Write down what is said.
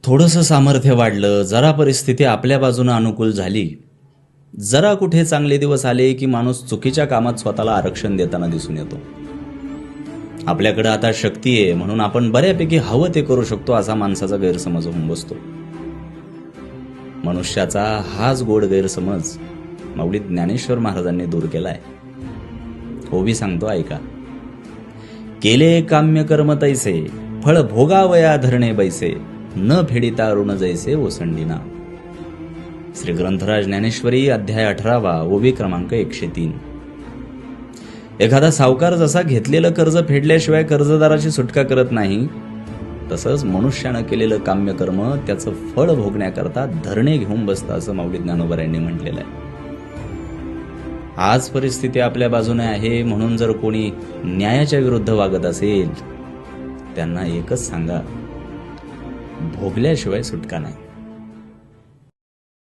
थोडंसं सामर्थ्य वाढलं, जरा परिस्थिती आपल्या बाजूनं अनुकूल झाली, जरा कुठे चांगले दिवस आले की माणूस चुकीच्या कामात स्वतःला आरक्षण देताना दिसून येतो. आपल्याकडे आता शक्ती आहे म्हणून आपण बऱ्यापैकी हवं ते करू शकतो असा माणसाचा गैरसमज होऊन बसतो. मनुष्याचा हाच गोड गैरसमज माऊली ज्ञानेश्वर महाराजांनी दूर केलाय. ओवी सांगतो ऐका. केले काम्य कर्म तैसे, फळ भोगावया धरणे बैसे, न फेडिता ऋण जैसे ओसंडीना. श्री ग्रंथराज ज्ञानेश्वरी अध्याय 18 ओवी क्रमांक 103. एखादा सावकार जसा घेतलेलं कर्ज फेडल्याशिवाय कर्जदाराची सुटका करत नाही, तसंच मनुष्यानं केलेलं काम्य कर्म त्याचं फळ भोगण्याकरता धरणे घेऊन बसतं असं माऊली ज्ञानोबा यांनी म्हटलेलं आहे. आज परिस्थिती आपल्या बाजूने आहे म्हणून जर कोणी न्यायाच्या विरुद्ध वागत असेल, त्यांना एकच सांगा, भोगल्याशिवाय सुटका नाही.